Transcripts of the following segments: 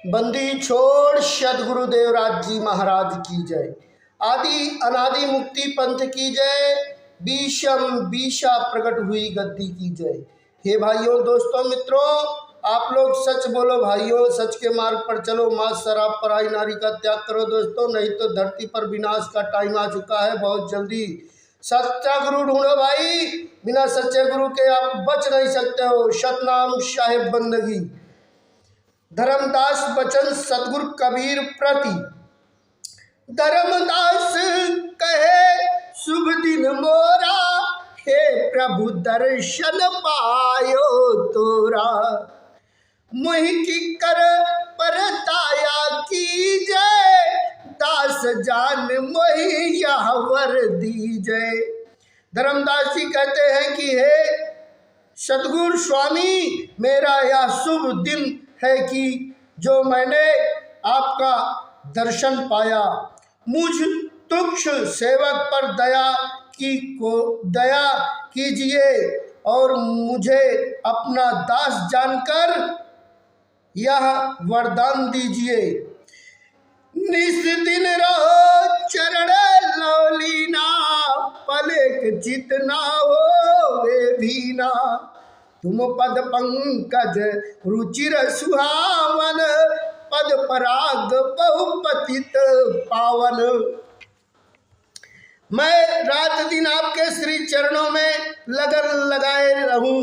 बंदी छोड़ सदगुरुदेव राज जी महाराज की जय। आदि अनादि मुक्ति पंथ की जय। बीशम बीशा प्रकट हुई गद्दी की जय। हे भाइयों, दोस्तों, मित्रों, आप लोग सच बोलो भाइयों, सच के मार्ग पर चलो। मांस शराब पराई नारी का त्याग करो दोस्तों, नहीं तो धरती पर विनाश का टाइम आ चुका है बहुत जल्दी। सच्चा गुरु ढूंढो भाई, बिना सच्चे गुरु के आप बच नहीं सकते हो। सतनाम साहिब बंदगी। धर्मदास बचन सतगुरु कबीर प्रति। धर्मदास कहे शुभ दिन मोरा, हे प्रभु दर्शन पायो तोरा। मोहि की कर परताया कीजे, दास जान मोहि यह वर दीजे। धर्मदास जी कहते हैं कि हे सतगुरु स्वामी, मेरा यह शुभ दिन है कि जो मैंने आपका दर्शन पाया। मुझ तुच्छ सेवक पर दया कीजिए और मुझे अपना दास जानकर यह वरदान दीजिए। निस दिन रहो चरण लौलीना, पलक चितना हो वे भीना। तुम पद पंकज रुचिर सुहावन, पद पराग बहुपतित पावन। मैं रात दिन आपके श्री चरणों में लगन लगाए रहूं,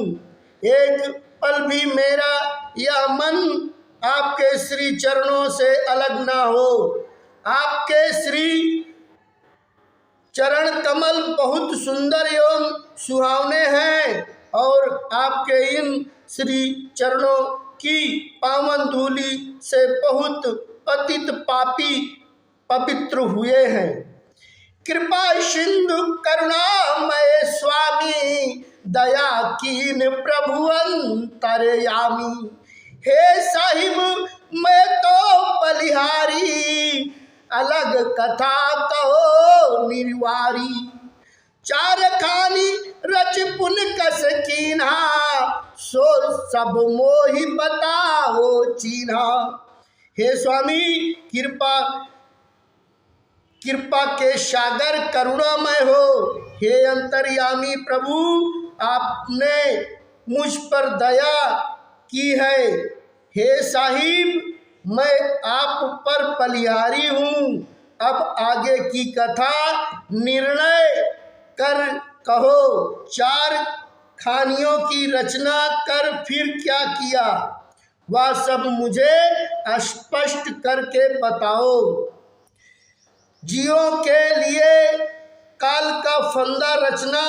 एक पल भी मेरा यह मन आपके श्री चरणों से अलग ना हो। आपके श्री चरण कमल बहुत सुंदर एवं सुहावने हैं और आपके इन श्री चरणों की पावन धूलि से बहुत पतित पापी पवित्र हुए हैं। कृपा सिंधु करुणामय स्वामी, दया कीन प्रभु अंतर्यामी। हे साहिब मैं तो बलिहारी, अलग कथा कहो निर्वारी। चार खानी रच पुन कस कीन्हा, सो सब मोहि बताओ चीन्हा। हे स्वामी, कृपा के सागर करुणामय हो। हे अंतर्यामी प्रभु, आपने मुझ पर दया की है। हे साहिब, मैं आप पर बलिहारी हूँ। अब आगे की कथा निर्णय कर कहो। चार खानियों की रचना कर फिर क्या किया, वह सब मुझे स्पष्ट करके बताओ। जियों के लिए काल का फंदा रचना,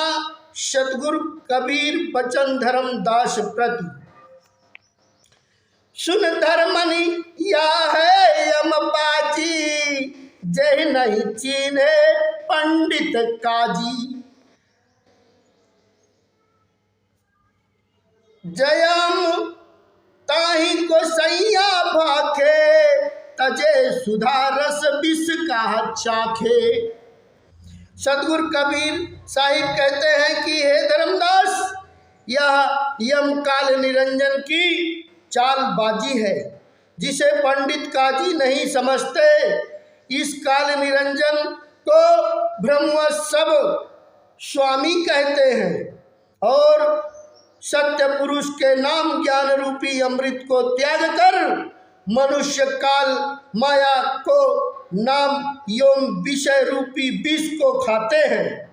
सतगुरु कबीर बचन धर्मदास प्रति। सुन धर्मनि या है यमबाजी, जय नहीं चीन्हे पंडित काजी। जयम ताहि को सैया भाखे, तजे सुधा रस विष का चाखे। सतगुरु कबीर साहिब कहते हैं कि हे धर्मदास, यह यम काल निरंजन की चालबाजी है, जिसे पंडित काजी नहीं समझते। इस काल निरंजन को ब्रह्मवश सब स्वामी कहते हैं और सत्य पुरुष के नाम ज्ञान रूपी अमृत को त्याग कर मनुष्य काल माया को नाम एवं विषय रूपी विष को खाते हैं।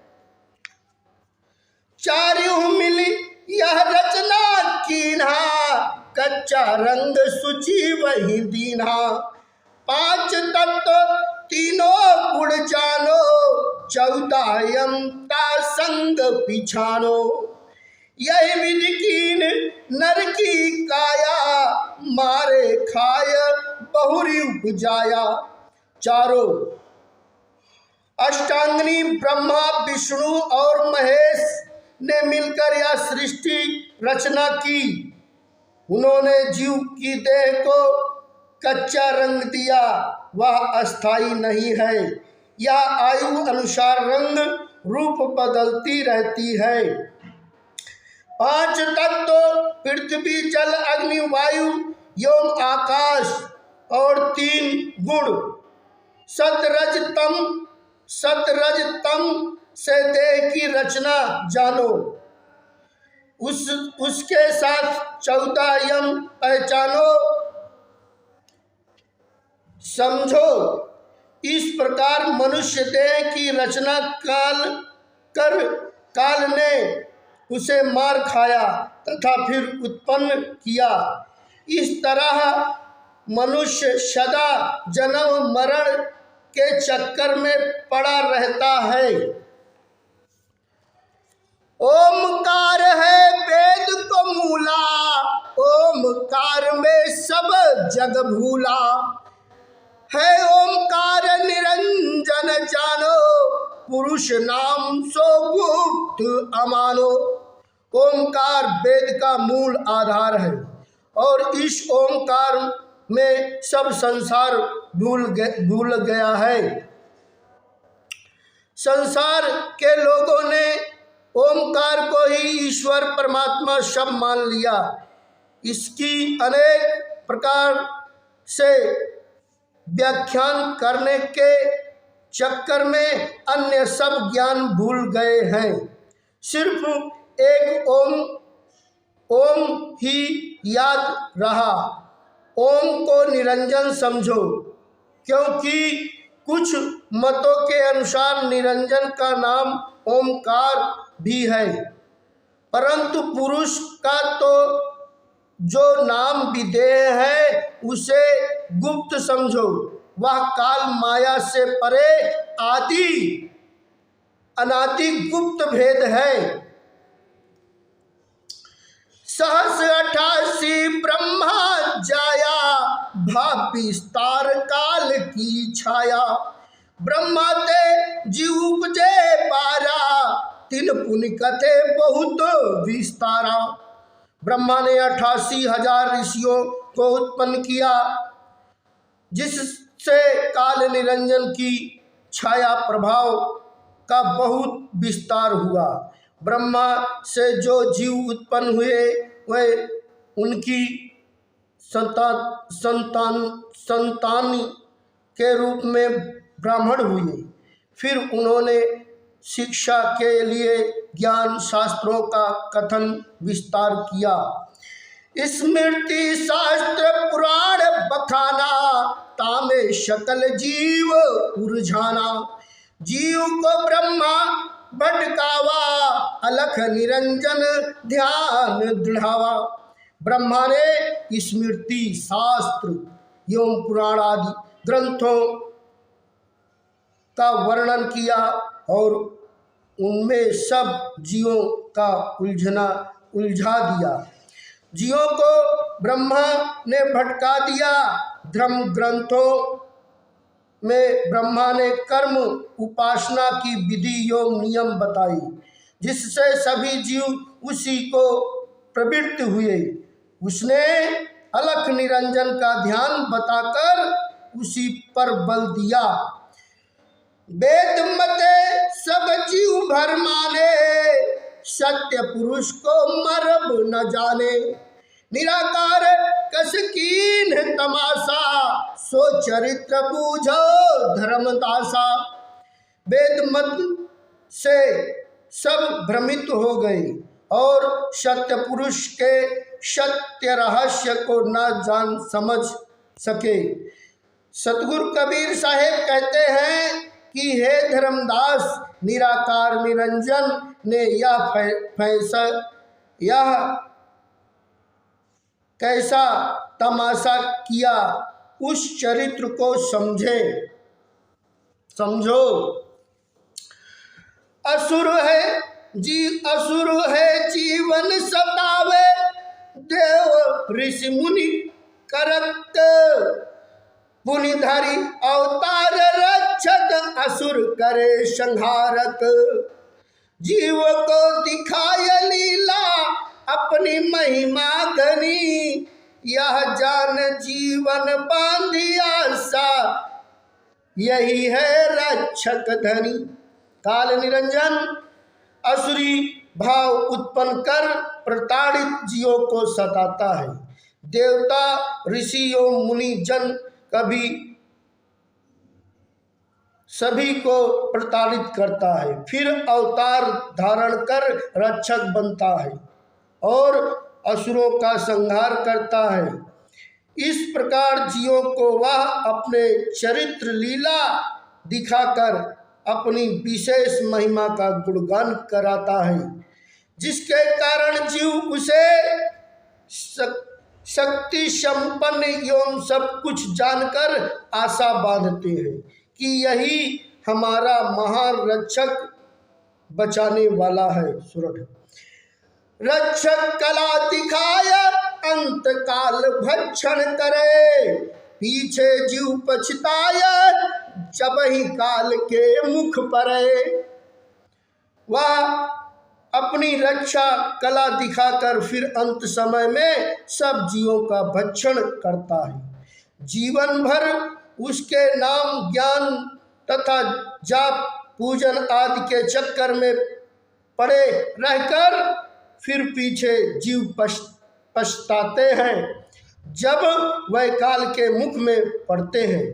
चारियों मिली यह रचना कीन्हा, कच्चा रंग सुची वही दीन्हा। पांच तत्व तीनों गुण जानो, चौदह यमता संग पिछानो। यही विधि कीन नर की काया, मारे खाय बहुरी उपजाया। चारों अष्टांगिनी ब्रह्मा विष्णु और महेश ने मिलकर यह सृष्टि रचना की। उन्होंने जीव की देह को कच्चा रंग दिया, वह अस्थाई नहीं है। यह आयु अनुसार रंग रूप बदलती रहती है। पांच तत्व पृथ्वी जल अग्नि वायु एवं आकाश और 3 गुण सतरजतम से देह की रचना जानो, उसके साथ 14 यम पहचानो, समझो। इस प्रकार मनुष्य देह की रचना काल ने उसे मार खाया तथा फिर उत्पन्न किया। इस तरह मनुष्य सदा जन्म मरण के चक्कर में पड़ा रहता है। ओमकार है वेद को मूला, ओमकार में सब जग भूला, है ओमकार निरंजन जानो, पुरुष नाम सो गुप्त अमानो। ओमकार वेद का मूल आधार है और इस ओमकार में सब संसार भूल गया है। संसार के लोगों ने ओमकार को ही ईश्वर परमात्मा सब मान लिया। इसकी अनेक प्रकार से व्याख्यान करने के चक्कर में अन्य सब ज्ञान भूल गए हैं। सिर्फ एक ओम ही याद रहा। ओम को निरंजन समझो, क्योंकि कुछ मतों के अनुसार निरंजन का नाम ओमकार भी है, परंतु पुरुष का तो जो नाम विदेह है उसे गुप्त समझो। वह काल माया से परे अनादि गुप्त भेद है। 88 ब्रह्मा जाया, भाव विस्तार काल की छाया, ब्रह्मा ते जीव उपजे पारा, 3 पुनि कथे बहुत विस्तारा। ब्रह्मा ने 88,000 ऋषियों को उत्पन्न किया, जिससे काल निरंजन की छाया प्रभाव का बहुत विस्तार हुआ। ब्रह्मा से जो जीव उत्पन्न हुए वे उनकी संतान के रूप में ब्राह्मण हुए। फिर उन्होंने शिक्षा के लिए ज्ञान शास्त्रों का कथन विस्तार किया। स्मृति शास्त्र पुराण बखाना, तामे सकल जीव उलझाना, जीव को ब्रह्मा भटकावा, अलख निरंजन ध्यान दृढ़ावा। ब्रह्मा ने स्मृति शास्त्र एवं पुराण आदि ग्रंथों का वर्णन किया और उनमें सब जीवों का उलझा दिया। जीवों को ब्रह्मा ने भटका दिया। धर्म ग्रंथों में ब्रह्मा ने कर्म उपासना की विधि एवं नियम बताई, जिससे सभी जीव उसी को प्रवृत्त हुए। उसने अलख निरंजन का ध्यान बताकर उसी पर बल दिया। वेद मते सब जीव भर माने, सत्य पुरुष को मरब न जाने, निराकार कस कीन तमाशा, सो चरित्र बूझो धर्मदासा। वेद मत से सब भ्रमित हो गए और सत्य पुरुष के सत्य रहस्य को न जान समझ सके। सतगुरु कबीर साहेब कहते हैं कि हे धर्मदास, निराकार निरंजन ने यह कैसा तमाशा किया, उस चरित्र को समझो। असुर है जीवन सतावे, देव ऋषि मुनि करत, पुनिधरि अवतार रक्षक, असुर करे संहारत। जीव को दिखाय लीला अपनी महिमा घनी, यह जान जीवन बांधिया सा, यही है रक्षक धनी। काल निरंजन असुरी भाव उत्पन्न कर प्रताड़ित जीवों को सताता है। देवता ऋषि एवं मुनि जन कभी सभी को प्रताड़ित करता है, फिर अवतार धारण कर रक्षक बनता है और असुरों का संहार करता है। इस प्रकार जीवों को वह अपने चरित्र लीला दिखाकर अपनी विशेष महिमा का गुणगान कराता है, जिसके कारण जीव उसे शक्ति संपन्न एवं सब कुछ जानकर आशा बांधते हैं कि यही हमारा महान रक्षक बचाने वाला है। सुरठ रक्षक कला दिखाय अंत काल भक्षण करे, पीछे जीव पछताय जब ही काल के मुख परे। वह अपनी रक्षा कला दिखाकर फिर अंत समय में सब जीवों का भक्षण करता है। जीवन भर उसके नाम ज्ञान तथा जाप पूजन आदि के चक्कर में पड़े रहकर फिर पीछे जीव पछताते हैं जब वह काल के मुख में पड़ते हैं।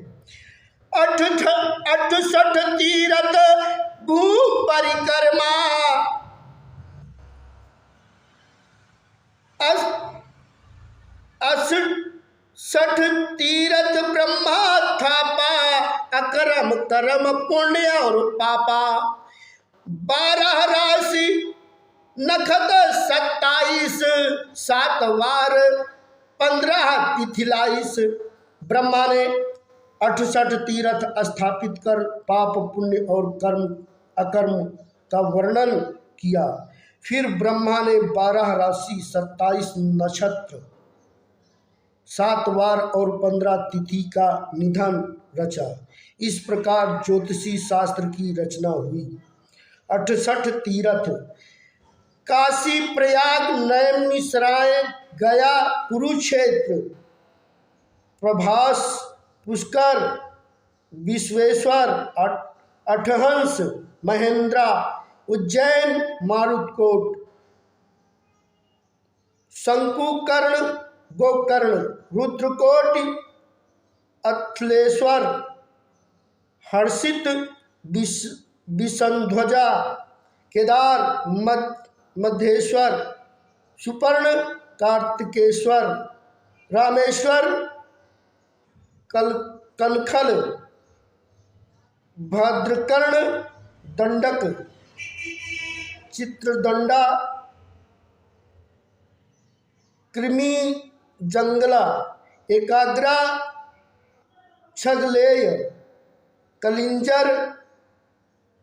68 तीरथ भू परिक्रमा, 68 तीरथ ब्रह्मा थापा, अकर्म कर्म पुण्य और पापा। 12 राशि नखत 27, 7 वार 15 तिथिलाइस। ब्रह्मा ने 68 तीर्थ स्थापित कर पाप पुण्य और कर्म अकर्म का वर्णन किया। फिर ब्रह्मा ने 12 राशि 27 नक्षत्र 7 वार और 15 तिथि का निधन रचा। इस प्रकार ज्योतिषी शास्त्र की रचना हुई। 68 तीर्थ काशी, प्रयाग, नैमिषारण्य, गया, कुरुक्षेत्र, प्रभास, पुष्कर, विश्वेश्वर, अठहंस, महेंद्रा, उज्जैन, मारुतकोट, शंकुकर्ण, गोकर्ण, रुद्रकोटि, अथलेश्वर, हर्षित, विषंध्वजा, केदार, मध्येश्वर, सुपर्ण, कार्तिकेश्वर, रामेश्वर, कनखल, भद्रकर्ण, दंडक, चित्रदंडा, कृमि जंगला, एकाग्रा, छगलेय, कलिंजर,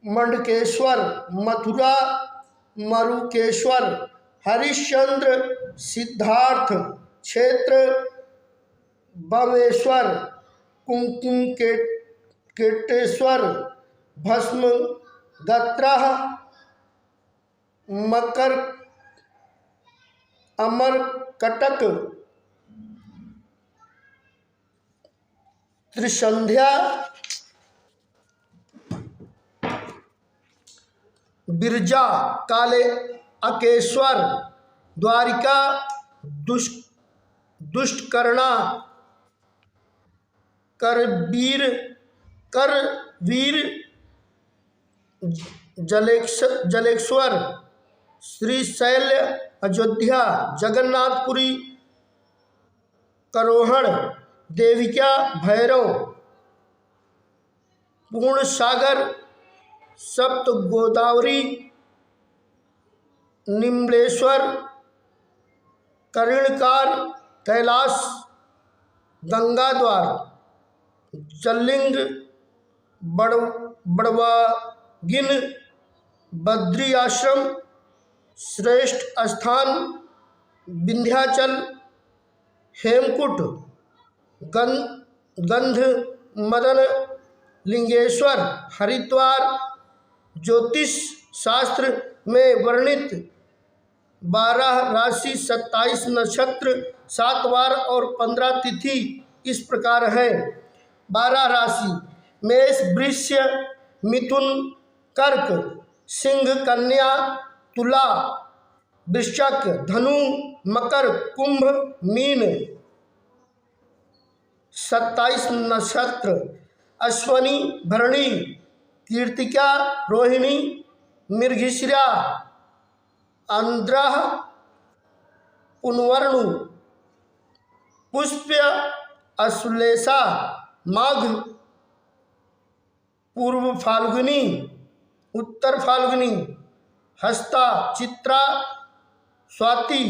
मंडकेश्वर, मथुरा, मरुकेश्वर, हरिश्चंद्र, सिद्धार्थ क्षेत्र, बमेश्वर, कुमकुम केटेश्वर, भस्म गत्रा, मकर, अमरकटक, त्रिसंध्या, बिरजा, काले अकेश्वर, द्वारिका, दुष्टकर्णा, करवीर, जलेश्वर, श्रीशैल, अयोध्या, जगन्नाथपुरी, करोहण, देविका, भैरव, पूर्ण सागर, सप्त गोदावरी, निम्लेश्वर, करिणकार, कैलाश, गंगाद्वार, जलिंग, बड़वागिन, बद्री आश्रम, श्रेष्ठ स्थान, विंध्याचल, हेमकुट, गंध मदन, लिंगेश्वर, हरिद्वार। ज्योतिष शास्त्र में वर्णित 12 राशि 27 नक्षत्र 7 वार और 15 तिथि इस प्रकार है। 12 राशि मेष, वृष, मिथुन, कर्क, सिंह, कन्या, तुला, वृश्चिक, धनु, मकर, कुंभ, मीन। 27 नक्षत्र अश्वनी, भरणी, कृतिका, रोहिणी, मृगशिरा, आंद्रः, पुनर्वसु, पुष्य, आश्लेषा, माघ, पूर्व फाल्गुनी, उत्तर फाल्गुनी, हस्ता, चित्रा, स्वाति,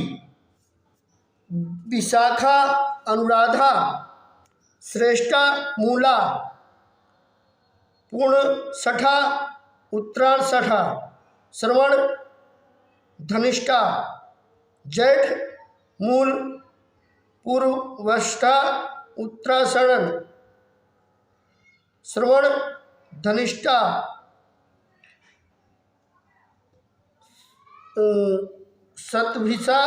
विशाखा, अनुराधा, श्रेष्ठा, मूला, पूर्णषठा, उत्तराषठा, श्रवण, धनिष्ठा, जैठ, मूल, पूर्वष्ठा, उत्तराषाढ़, श्रवण, धनिष्ठा, शतभिषा,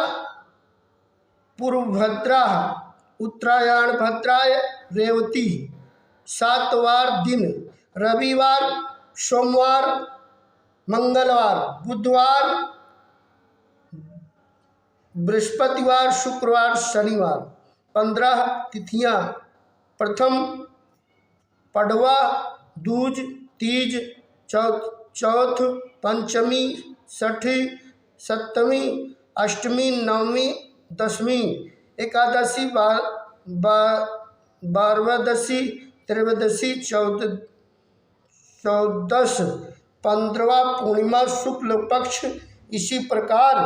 पूर्वभद्रा, उत्तरायण, भद्राय, रेवती। 7 वार दिन: रविवार, सोमवार, मंगलवार, बुधवार, बृहस्पतिवार, शुक्रवार, शनिवार। 15 तिथियां: प्रथम पड़वा, दूज, तीज, चौथ, पंचमी, छठी, सप्तमी, अष्टमी, नवमी, दशमी, एकादशी, बारहदशी, त्रयोदशी, चौदश, 15वां पूर्णिमा, शुक्ल पक्ष। इसी प्रकार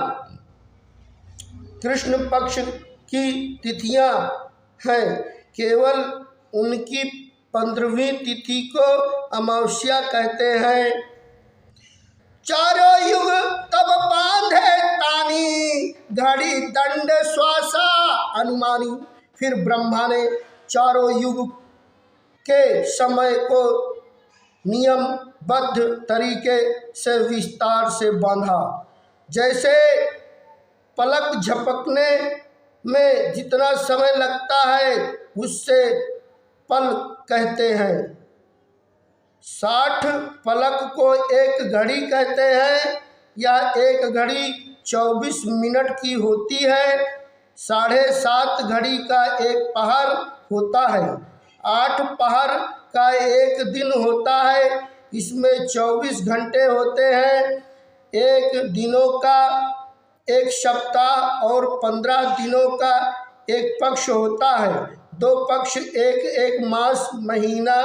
कृष्ण पक्ष की तिथियां हैं। केवल उनकी 15वीं तिथि को अमावस्या कहते हैं। चारों युग तब बांधे तानी, घड़ी दंड श्वासा अनुमानी। फिर ब्रह्मा ने चारों युग के समय को नियमबद्ध तरीके से विस्तार से बांधा। जैसे पलक झपकने में जितना समय लगता है उससे पल कहते हैं। 60 पलक को एक घड़ी कहते हैं। यह एक घड़ी 24 मिनट की होती है। 7.5 घड़ी का एक पहर होता है। 8 पहर का एक दिन होता है। इसमें 24 घंटे होते हैं। एक दिनों का एक सप्ताह और 15 दिनों का एक पक्ष होता है। 2 पक्ष एक मास, महीना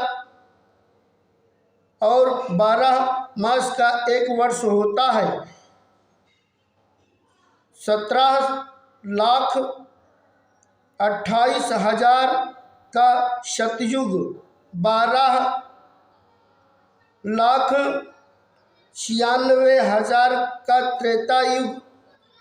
और 12 मास का एक वर्ष होता है। 17,28,000 का सतयुग, 12,96,000 का त्रेता युग,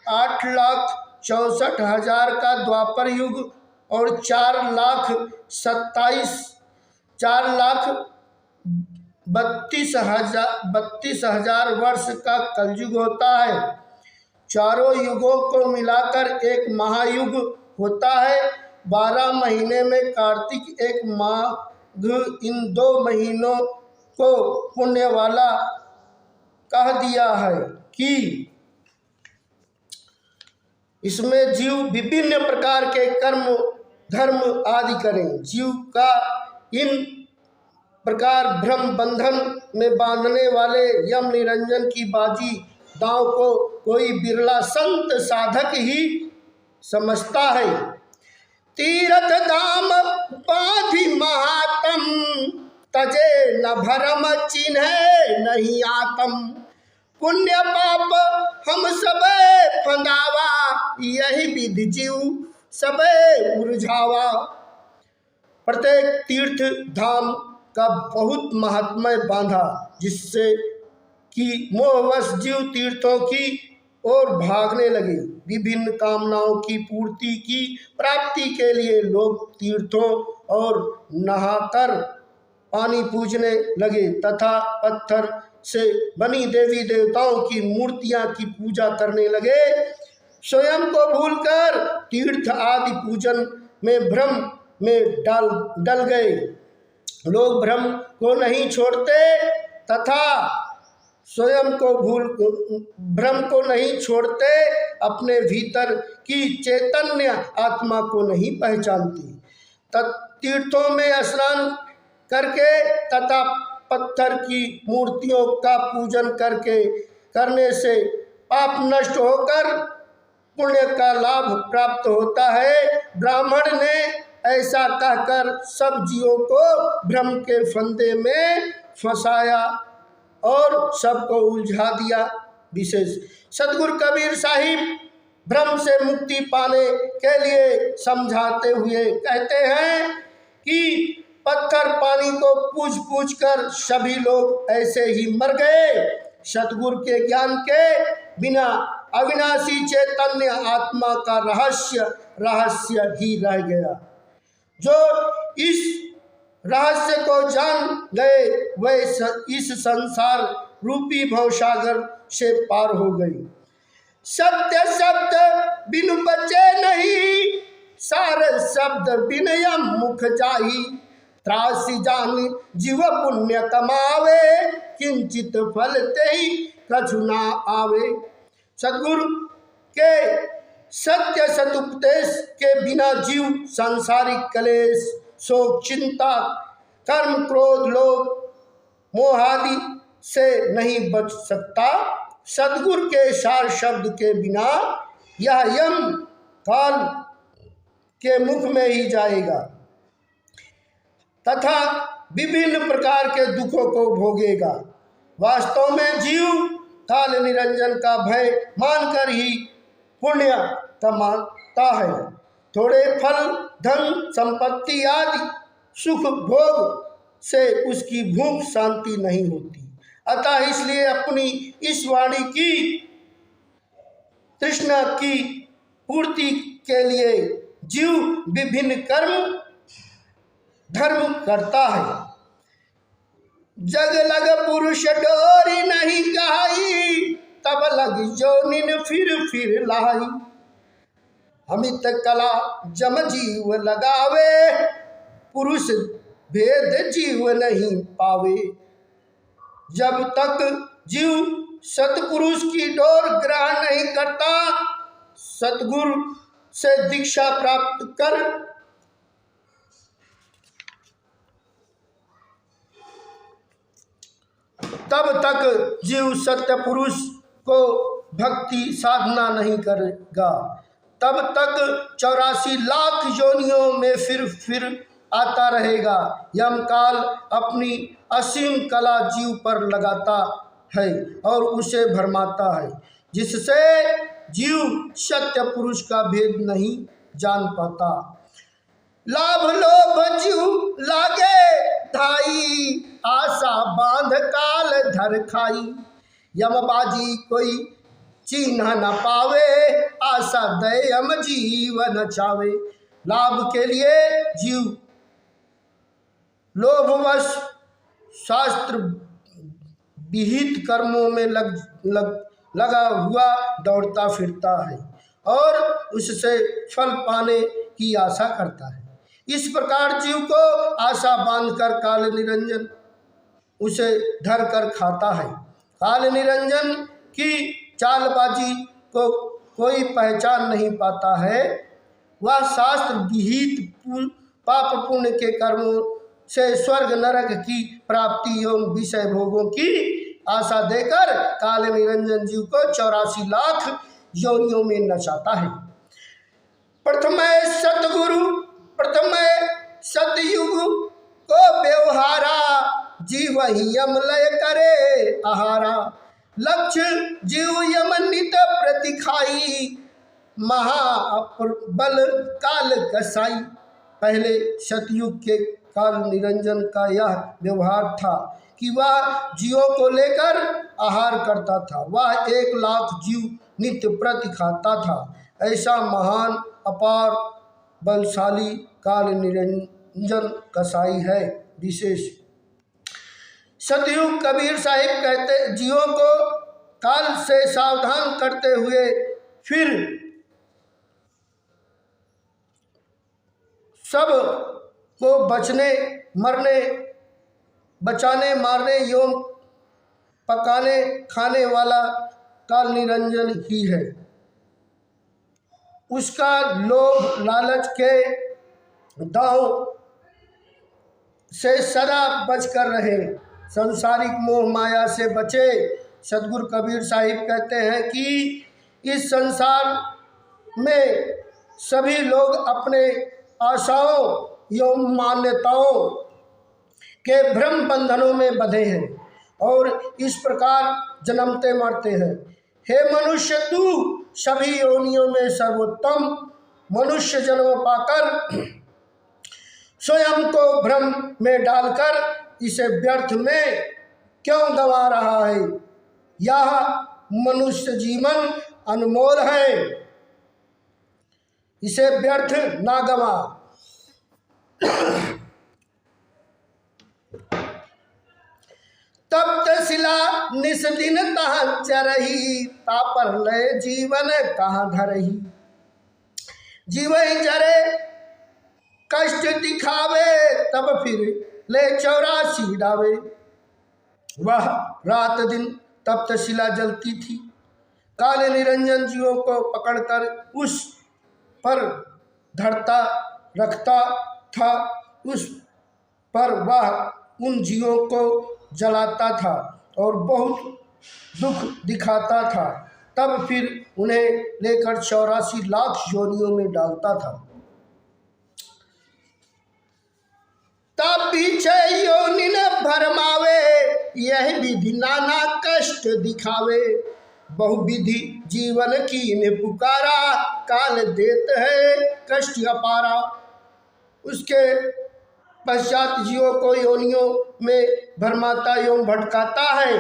8,64,000 का द्वापर युग और 4,32,000 वर्ष का कलयुग होता है। चारों युगों को मिलाकर एक महायुग होता है। 12 महीने में कार्तिक, एक माघ, इन 2 महीनों को पुण्य वाला कह दिया है कि इसमें जीव विभिन्न प्रकार के कर्म, धर्म आदि करें। जीव का इन प्रकार भ्रम बंधन में बांधने वाले यम निरंजन की बाजी दांव को कोई बिरला संत साधक ही समझता है। तीर्थ धाम बाधि महात्म, तजे न भरम चिन्हे नहीं आत्म। पुण्य पाप हम सबे फंदावा, यही विधि जीव सबे उलझावा। प्रत्येक तीर्थ धाम का बहुत महात्म्य बांधा, जिससे कि मोहवश जीव तीर्थों की ओर भागने लगे। विभिन्न कामनाओं की पूर्ति की प्राप्ति के लिए लोग तीर्थों और नहाकर पानी पूजने लगे तथा पत्थर से बनी देवी देवताओं की मूर्तियां की पूजा करने लगे। स्वयं को भूलकर तीर्थ आदि पूजन में भ्रम में डल गए। लोग भ्रम को नहीं छोड़ते तथा स्वयं को भ्रम को नहीं छोड़ते, अपने भीतर की चैतन्य आत्मा को नहीं पहचानते। तीर्थों में स्नान करके तथा पत्थर की मूर्तियों का पूजन करने से पाप नष्ट होकर पुण्य का लाभ प्राप्त होता है। ब्राह्मण ने ऐसा कहकर सब जीवों को भ्रम के फंदे में फंसाया और सबको उलझा दिया। विशेष सदगुरु कबीर साहिब भ्रम से मुक्ति पाने के लिए समझाते हुए कहते हैं कि पत्थर पानी को पूछ पूछ कर सभी लोग ऐसे ही मर गए। सतगुरु के ज्ञान के बिना अविनाशी चैतन्य आत्मा का रहस्य ही रह गया। जो इस रहस्य को जान गए वे इस संसार रूपी भवसागर से पार हो गई। सत्य शब्द बिनु बचे नहीं, सारे शब्द बिन यम मुख जाही। त्रासी जानी जीव पुण्य कमावे, किंचित फल तेहि कछु ना आवे। सद्गुरु के सत्य सदुपदेश के बिना जीव सांसारिक क्लेश, शोक, चिंता, कर्म, क्रोध, लोभ, मोहादि से नहीं बच सकता। सद्गुरु के सार शब्द के बिना यह यम काल के मुख में ही जाएगा तथा विभिन्न प्रकार के दुखों को भोगेगा। वास्तव में जीव काल निरंजन का भय मानकर ही पुण्य कमाता है। थोड़े फल, धन, संपत्ति आदि सुख भोग से उसकी भूख शांति नहीं होती। अतः इसलिए अपनी इस वाणी की तृष्णा की पूर्ति के लिए जीव विभिन्न कर्म धर्म करता है। जग लग पुरुष डोरी नहीं कहाई, तब लग जोनिन फिर लाई। अमित कला जम जीव लगावे, पुरुष भेद जीव नहीं पावे। जब तक जीव सतपुरुष की डोर ग्रहण नहीं करता, सतगुरु से दीक्षा प्राप्त कर तब तक जीव सत्य पुरुष को भक्ति साधना नहीं करेगा। तब तक 84 लाख योनियों में फिर आता रहेगा। यमकाल अपनी असीम कला जीव पर लगाता है और उसे भरमाता है, जिससे जीव सत्य पुरुष का भेद नहीं जान पाता। लाभ लोभ जीव लागे धाई, आशा बांध काल धर खाई। यमबाजी कोई चिन्ह न पावे, आशा दयम जीवन चावे। लाभ के लिए जीव लोभवश शास्त्र विहित कर्मों में लगा हुआ दौड़ता फिरता है और उससे फल पाने की आशा करता है। इस प्रकार जीव को आशा बांधकर काल निरंजन उसे धर कर खाता है। काल निरंजन की चालबाजी को कोई पहचान नहीं पाता है। वह शास्त्र विहित पाप पुण्य के कर्मों से स्वर्ग नरक की प्राप्ति एवं विषय भोगों की आशा देकर काल निरंजन जीव को 84 लाख योनियों में नचाता है। प्रथम सतगुरु प्रथम सतयुग को व्यवहारा, जीव ही यमलय करे आहारा। लक्ष्य जीव यमनित प्रतिखाई, महाबल काल कसाई। पहले सतयुग के काल निरंजन का यह व्यवहार था कि वह जीवों को लेकर आहार करता था। वह 1 लाख जीव नित्य प्रति खाता था। ऐसा महान अपार बलशाली काल निरंजन कसाई है। विशेष सतयुग कबीर साहिब कहते जीवों को काल से सावधान करते हुए फिर सब को बचाने मारने एवं पकाने खाने वाला काल निरंजन ही है। उसका लोभ लालच के दांव से सदा बचकर रहे, संसारिक मोह माया से बचे। सतगुरु कबीर साहिब कहते हैं कि इस संसार में सभी लोग अपने आशाओं एवं मान्यताओं के भ्रम बंधनों में बंधे हैं और इस प्रकार जन्मते मरते हैं। हे मनुष्य, तू सभी योनियों में सर्वोत्तम मनुष्य जन्म पाकर स्वयं को भ्रम में डालकर इसे व्यर्थ में क्यों गंवा रहा है? यह मनुष्य जीवन अनमोल है, इसे व्यर्थ ना गंवा। तप्त शिला निस दिन तहाँ चरही, तापर लय जीवन कहाँ धरही। जीवन जरे कष्ट दिखावे, तब फिर ले 84 डावे। वह रात दिन तप्त शिला जलती थी। काले निरंजन जीवों को पकड़कर उस पर धरता रखता था, उस पर वह उन जीवों को जलाता था और बहुत दुख दिखाता था। तब फिर उन्हें लेकर 84 लाख योनियों में डालता था। तब पीछे योनि न भरमावे, यह विधि नाना कष्ट दिखावे। बहुविधि जीवन की ने पुकारा, काल देत है कष्ट अपारा। उसके पश्चात जीवों को योनियों में भरमाता एवं भटकाता है।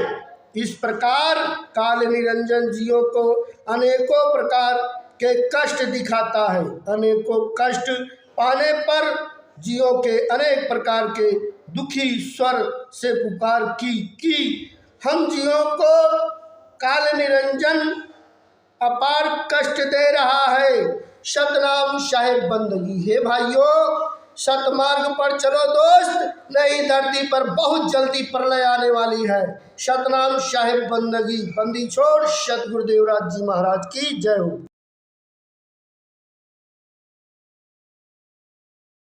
इस प्रकार काल निरंजन जीवों को अनेकों प्रकार के कष्ट दिखाता है। अनेकों कष्ट पाने पर जीवों के अनेक प्रकार के दुखी स्वर से पुकार की हम जीवों को काल निरंजन अपार कष्ट दे रहा है। सतनाम साहेब बंदगी। हे भाइयों, सतमार्ग पर चलो दोस्त, नहीं धरती पर बहुत जल्दी प्रलय आने वाली है। सतनाम साहेब बंदगी। बंदी छोड़। सतगुरुदेव राज जी महाराज की जय हो।